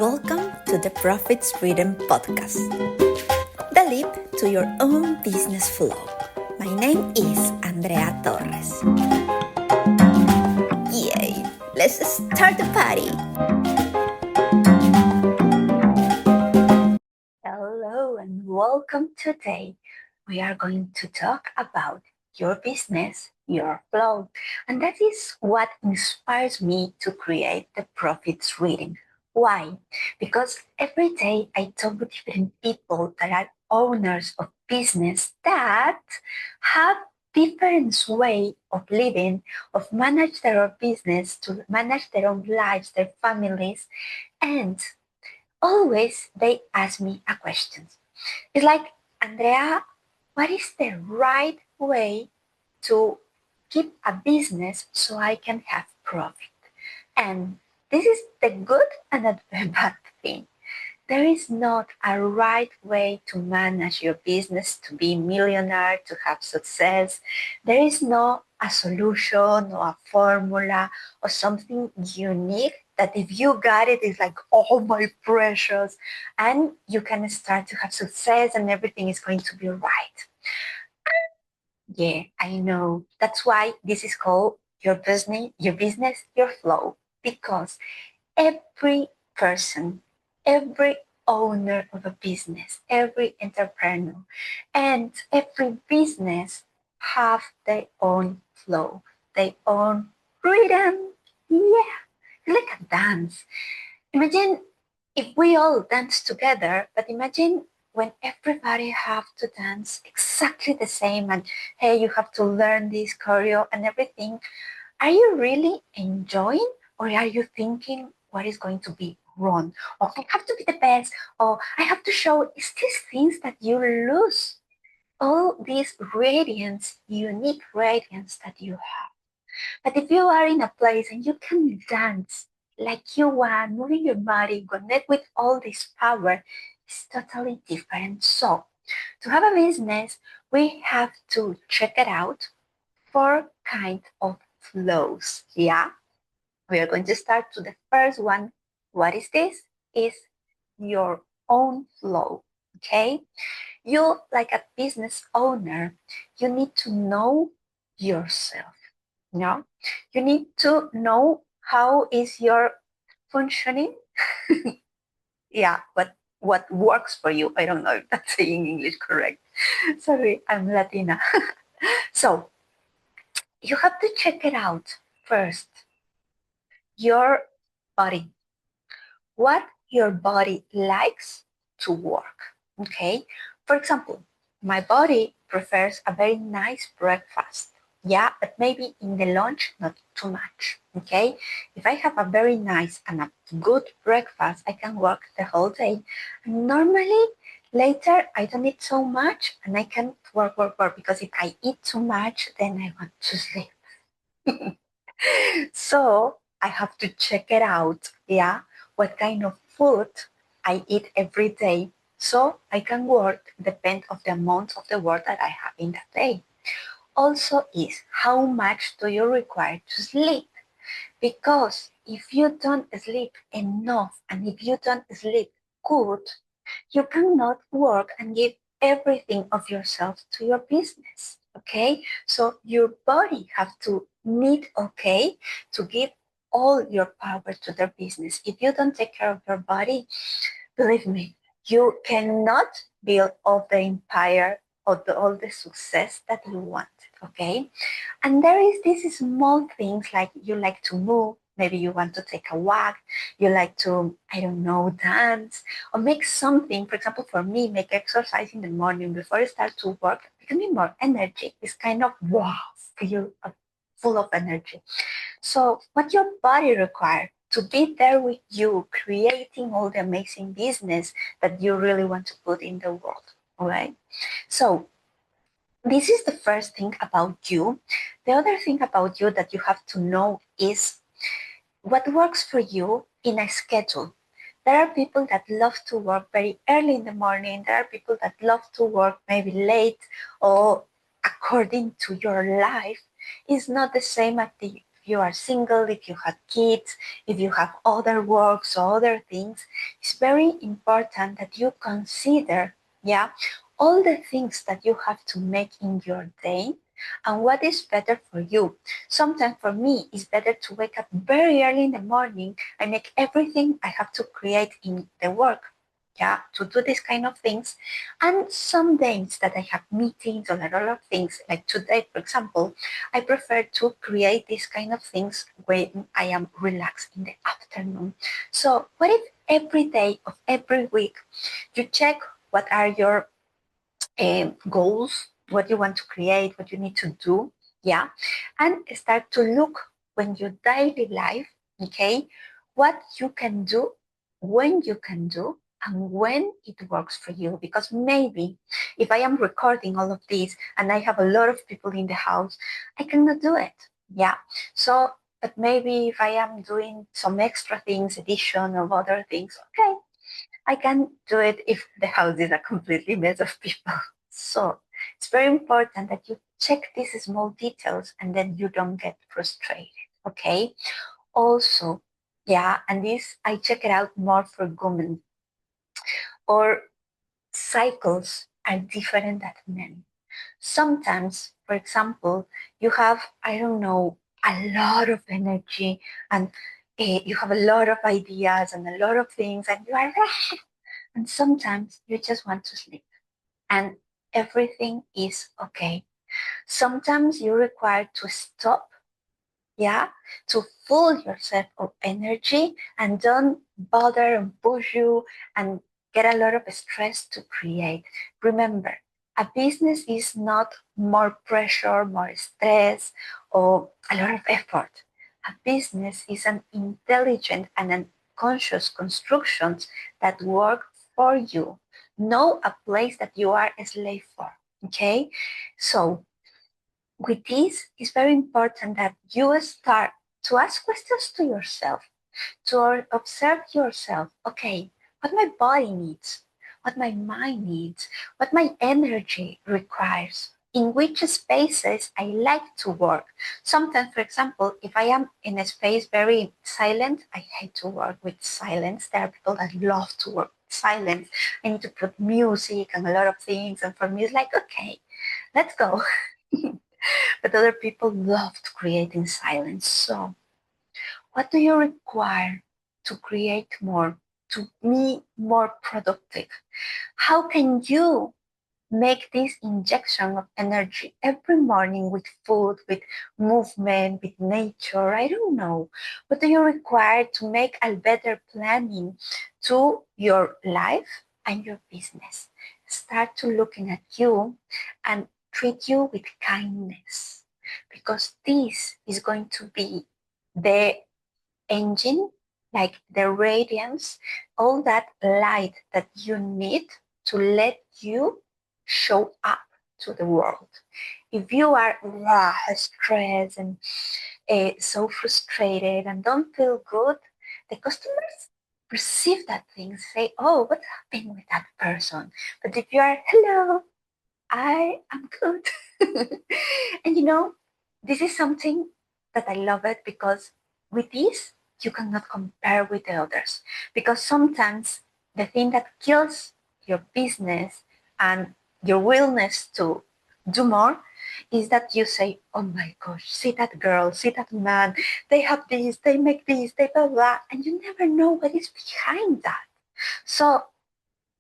Welcome to the Profits Freedom Podcast, the leap to your own business flow. My name is Andrea Torres. Yay! Let's start the party! Hello and welcome today. We are going to talk about your business, your flow, and that is what inspires me to create the Profits Reading. Why? Because every day I talk with different people that are owners of business that have different way of living, of manage their own business, to manage their own lives, their families, and always they ask me a question. It's like, Andrea, what is the right way to keep a business so I can have profit? And this is the good and the bad thing. There is not a right way to manage your business, to be millionaire, to have success. There is no a solution or a formula or something unique that if you got it, it's like, oh my precious, and you can start to have success and everything is going to be right. Yeah, I know. That's why this is called your business, your flow, because every person, every owner of a business, every entrepreneur, and every business have their own flow, their own rhythm. Yeah, it's like a dance. Imagine if we all dance together, but imagine when everybody have to dance exactly the same and hey, you have to learn this choreo and everything. Are you really enjoying or are you thinking what is going to be wrong? Or I have to be the best, or I have to show. It's these things that you lose all these radiance, unique radiance that you have. But if you are in a place and you can dance like you want, moving your body, connect with all this power, it's totally different. So to have a business, we have to check it out for kind of flows. Yeah, we are going to start to the first one. What is this? Is your own flow. Okay, you like a business owner, you need to know yourself. You know, you need to know how is your functioning. Yeah, what works for you. I don't know if that's saying English correct. Sorry, I'm Latina. So you have to check it out first. Your body, what your body likes to work. Okay, for example, my body prefers a very nice breakfast. Yeah, but maybe in the lunch, not too much. Okay, if I have a very nice and a good breakfast, I can work the whole day. And normally, later, I don't eat so much and I can work because if I eat too much, then I want to sleep. So I have to check it out, yeah, what kind of food I eat every day so I can work depend of the amount of the work that I have in the day. Also is how much do you require to sleep? Because if you don't sleep enough and if you don't sleep good, you cannot work and give everything of yourself to your business. Okay, so your body have to need okay to give all your power to their business. If you don't take care of your body, believe me, you cannot build all the empire or all the success that you want. Okay, and there is these small things like you like to move. Maybe you want to take a walk, you like to, I don't know, dance, or make something. For example, for me, make exercise in the morning before I start to work. It can be more energy. It's kind of wow, feel full of energy. So what your body requires to be there with you, creating all the amazing business that you really want to put in the world. All right. So this is the first thing about you. The other thing about you that you have to know is what works for you in a schedule. There are people that love to work very early in the morning. There are people that love to work maybe late or according to your life. It's not the same as if you are single, if you have kids, if you have other works or other things, it's very important that you consider, yeah, all the things that you have to make in your day and what is better for you. Sometimes for me, it's better to wake up very early in the morning and make everything I have to create in the work. Yeah, to do these kind of things. And some days that I have meetings or a lot of things, like today, for example, I prefer to create these kind of things when I am relaxed in the afternoon. So what if every day of every week you check what are your goals, what you want to create, what you need to do, yeah, and start to look when your daily life, okay, what you can do, when you can do, and when it works for you. Because maybe if I am recording all of this and I have a lot of people in the house, I cannot do it. Yeah. So, but maybe if I am doing some extra things, addition of other things, okay, I can do it if the house is a completely mess of people. So it's very important that you check these small details and then you don't get frustrated. Okay. Also, yeah, and this I check it out more for women. Or cycles are different than men. Sometimes, for example, you have, I don't know, a lot of energy and you have a lot of ideas and a lot of things and you are and sometimes you just want to sleep and everything is okay. Sometimes you require to stop, yeah, to fill yourself of energy and don't bother and push you and get a lot of stress to create. Remember, a business is not more pressure, more stress, or a lot of effort. A business is an intelligent and an conscious construction that work for you. Know a place that you are a slave for. Okay? So with this, it's very important that you start to ask questions to yourself, to observe yourself. Okay, what my body needs, what my mind needs, what my energy requires, in which spaces I like to work. Sometimes, for example, if I am in a space very silent, I hate to work with silence. There are people that love to work with silence. I need to put music and a lot of things. And for me, it's like, okay, let's go. But other people love to create in silence. So, what do you require to create more, to be more productive? How can you make this injection of energy every morning with food, with movement, with nature? I don't know. What do you require to make a better planning to your life and your business? Start to looking at you and treat you with kindness because this is going to be the engine, like the radiance, all that light that you need to let you show up to the world. If you are stressed and so frustrated and don't feel good, the customers perceive that thing, say, oh, what happened with that person? But if you are, hello, I am good. And this is something that I love it because with this, you cannot compare with the others. Because sometimes the thing that kills your business and your willingness to do more is that you say, oh my gosh, see that girl, see that man, they have this, they make this, they blah, blah, and you never know what is behind that. So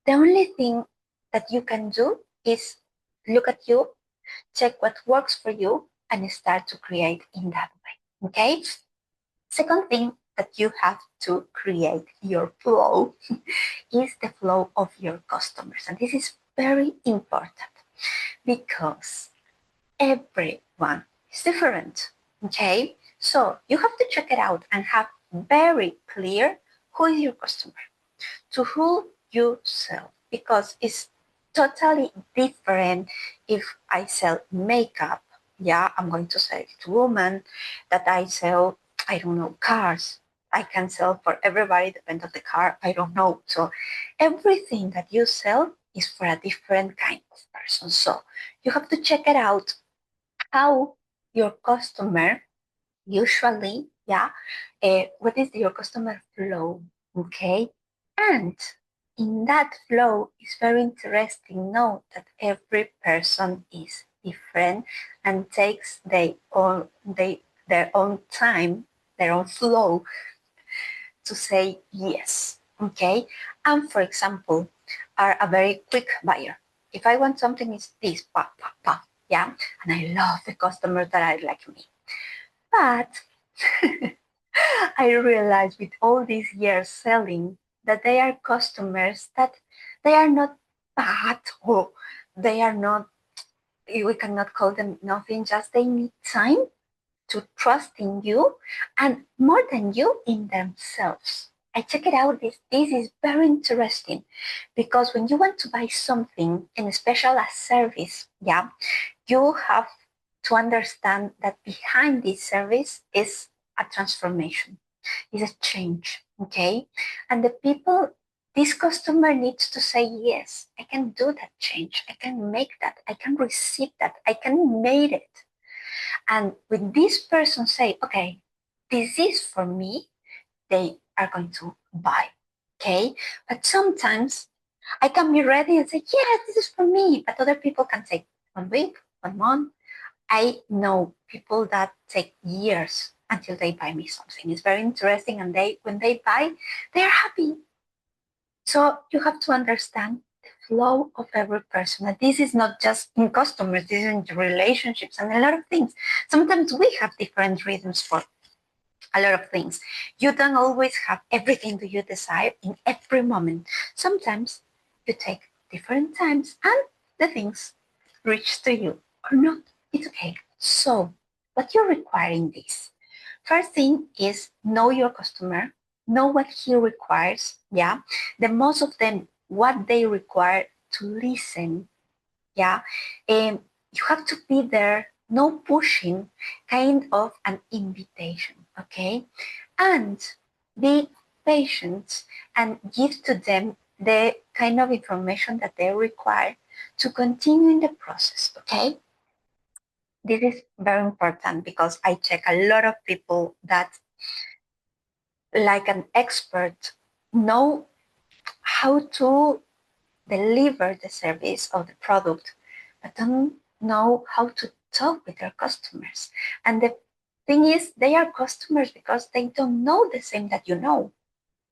the only thing that you can do is look at you, check what works for you, and start to create in that way. Okay? Second thing that you have to create your flow is the flow of your customers. And this is very important because everyone is different. Okay? So you have to check it out and have very clear who is your customer, to who you sell, because it's totally different if I sell makeup. Yeah, I'm going to sell it to women, that I sell, I don't know, cars. I can sell for everybody, depends on the car, I don't know. So everything that you sell is for a different kind of person. So you have to check it out how your customer, usually, what is your customer flow? Okay. And in that flow, it's very interesting. Note that every person is different and takes their own time, their own flow to say yes. Okay. And for example, are a very quick buyer. If I want something, it's this, pa, pa, pa. Yeah. And I love the customers that are like me. But I realized with all these years selling that they are customers that they are not bad, or they are not, we cannot call them nothing, just they need time to trust in you and more than you in themselves. I check it out. This is very interesting because when you want to buy something, and especially a service, you have to understand that behind this service is a transformation, is a change. Okay. And the people, this customer needs to say, yes, I can do that change. I can make that. I can receive that. I can make it. And when this person say, okay, this is for me, they are going to buy. Okay. But sometimes I can be ready and say, yes, this is for me. But other people can take 1 week, 1 month. I know people that take years until they buy me something. It's very interesting. And when they buy, they are happy. So you have to understand the flow of every person. And this is not just in customers, this is in relationships and a lot of things. Sometimes we have different rhythms for a lot of things. You don't always have everything that you desire in every moment. Sometimes you take different times and the things reach to you or not. It's okay. So what you require in this, first thing is know your customer, know what he requires. Yeah. The most of them, what they require to listen. Yeah. You have to be there, no pushing, kind of an invitation. Okay. And be patient and give to them the kind of information that they require to continue in the process. Okay. This is very important because I check a lot of people that, like an expert, know how to deliver the service of the product, but don't know how to talk with their customers. And the thing is, they are customers because they don't know the same that you know.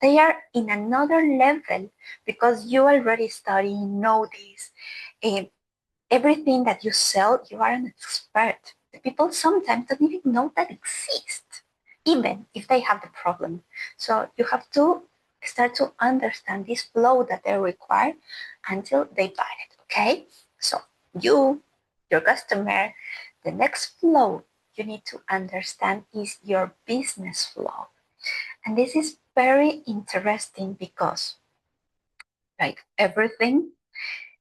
They are in another level because you already study, know this. Eh, Everything that you sell, you are an expert. The people sometimes don't even know that exists, even if they have the problem. So you have to start to understand this flow that they require until they buy it. Okay? So your customer, the next flow you need to understand is your business flow. And this is very interesting because, like everything,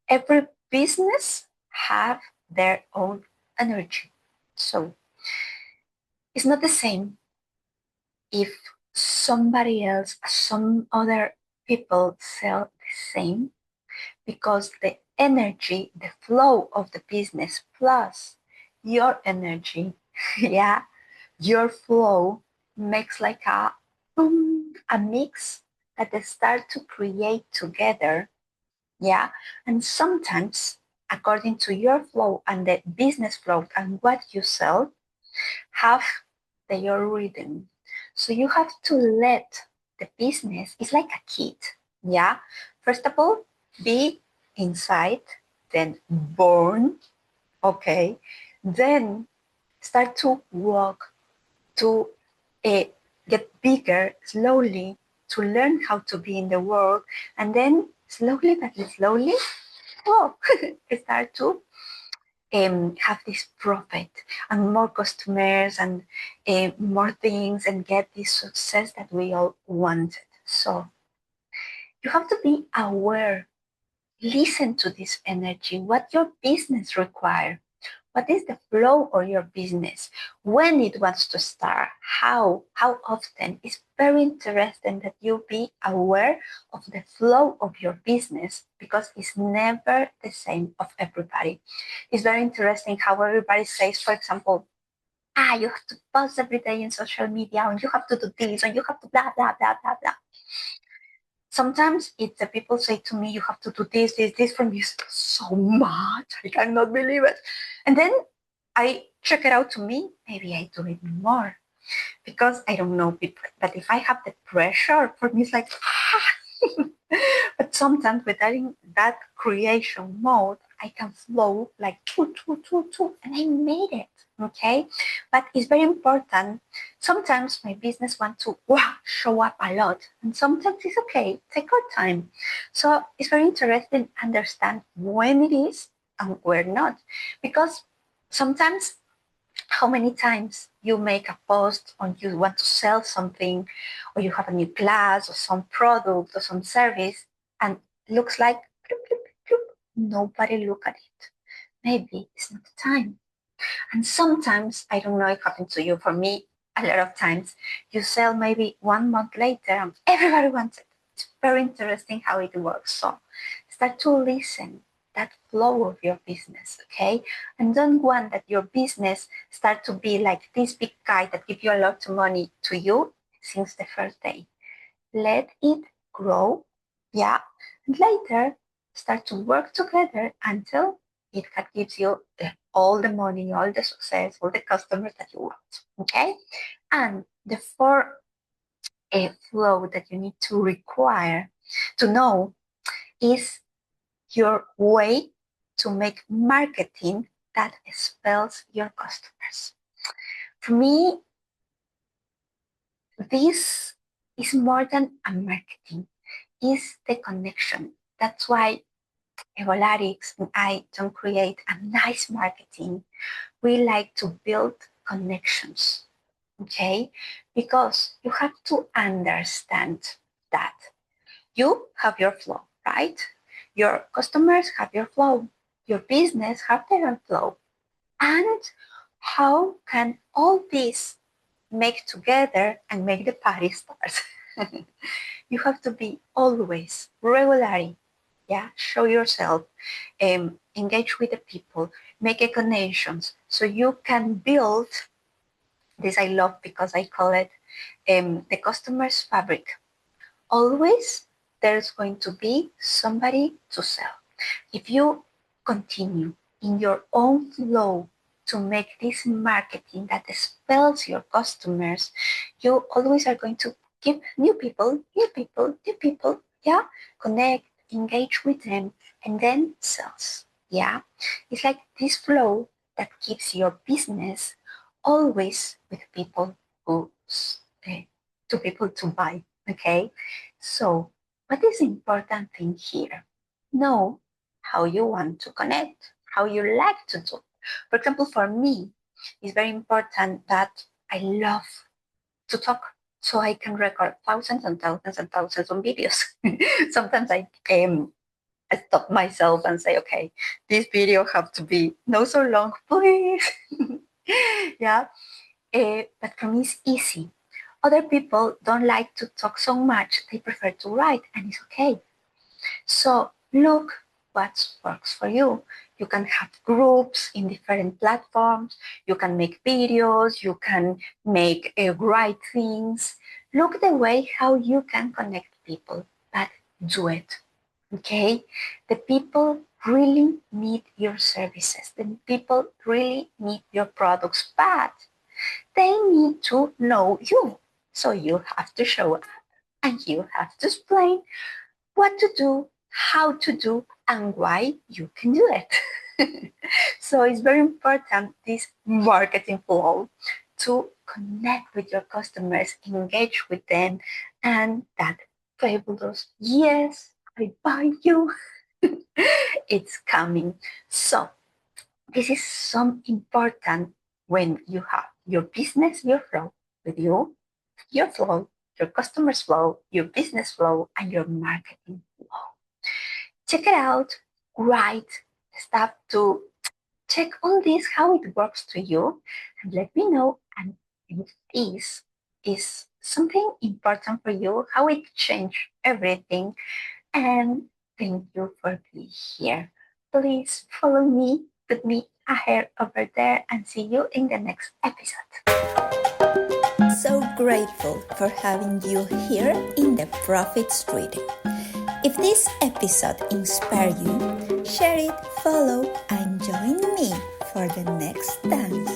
every business have their own energy. So it's not the same if somebody else, some other people sell the same, because the energy, the flow of the business plus your energy, yeah, your flow makes like a boom, a mix that they start to create together. Yeah. And sometimes, according to your flow and the business flow and what you sell, have their rhythm. So you have to let the business, it's like a kid. Yeah. First of all, be inside, then born. Okay. Then start to walk, to get bigger slowly, to learn how to be in the world, and then slowly but slowly, oh, start to have this profit and more customers and more things and get this success that we all wanted. So you have to be aware, listen to this energy, what your business requires. What is the flow of your business? When it wants to start? How often? It's very interesting that you be aware of the flow of your business because it's never the same of everybody. It's very interesting how everybody says, for example, You have to post every day in social media, and you have to do this, and you have to blah, blah, blah, blah, blah. Sometimes it's the people say to me, you have to do this for me. So much. I cannot believe it. And then I check it out to me. Maybe I do it more because I don't know people. But if I have the pressure, for me, it's like, but sometimes without that creation mode, I can flow like two, and I made it. Okay, but it's very important. Sometimes my business wants to show up a lot, and sometimes it's okay. Take our time. So it's very interesting to understand when it is and where not, because sometimes how many times you make a post or you want to sell something or you have a new class or some product or some service and looks like bloop, bloop, bloop, nobody look at it. Maybe it's not the time. And sometimes, I don't know if it happened to you, for me, a lot of times, you sell maybe 1 month later and everybody wants it. It's very interesting how it works. So start to listen that flow of your business, okay? And don't want that your business start to be like this big guy that give you a lot of money to you since the first day. Let it grow, yeah, and later start to work together until it gives you all the money, all the success, all the customers that you want, okay? And the fourth flow that you need to require to know is your way to make marketing that spells your customers. For me, this is more than a marketing, is the connection. That's why Evolatics and I don't create a nice marketing. We like to build connections, okay? Because you have to understand that you have your flow, right? Your customers have your flow. Your business have their flow. And how can all this make together and make the party start? You have to be always regularly, yeah, show yourself, engage with the people, make a connections so you can build this. I love because I call it the customer's fabric. Always there's going to be somebody to sell. If you continue in your own flow to make this marketing that spells your customers, you always are going to give new people, yeah, connect, engage with them, and then sales. Yeah, it's like this flow that keeps your business always with people who uh, to people to buy. Okay, so what is the important thing here? Know how you want to connect, how you like to do. For example, for me, it's very important that I love to talk so I can record thousands and thousands and thousands of videos. Sometimes I stop myself and say, okay, this video have to be not so long, please. Yeah, but for me it's easy. Other people don't like to talk so much; they prefer to write, and it's okay. So look what works for you. You can have groups in different platforms. You can make videos. You can make write things. Look the way how you can connect people, but do it. Okay? The people really need your services. The people really need your products, but they need to know you. So you have to show up and you have to explain what to do, how to do, and why you can do it. So it's very important, this marketing flow, to connect with your customers, engage with them, and that fabulous, yes, I buy you, it's coming. So this is so important when you have your business, your flow with you, your flow, your customers flow, your business flow, and your marketing flow. Check it out, write stuff to check all this, how it works to you, and let me know. And if this is something important for you, how it changed everything. And thank you for being here. Please follow me, put me ahead over there and see you in the next episode. So grateful for having you here in the Profit Street. If this episode inspired you, share it, follow, and join me for the next dance.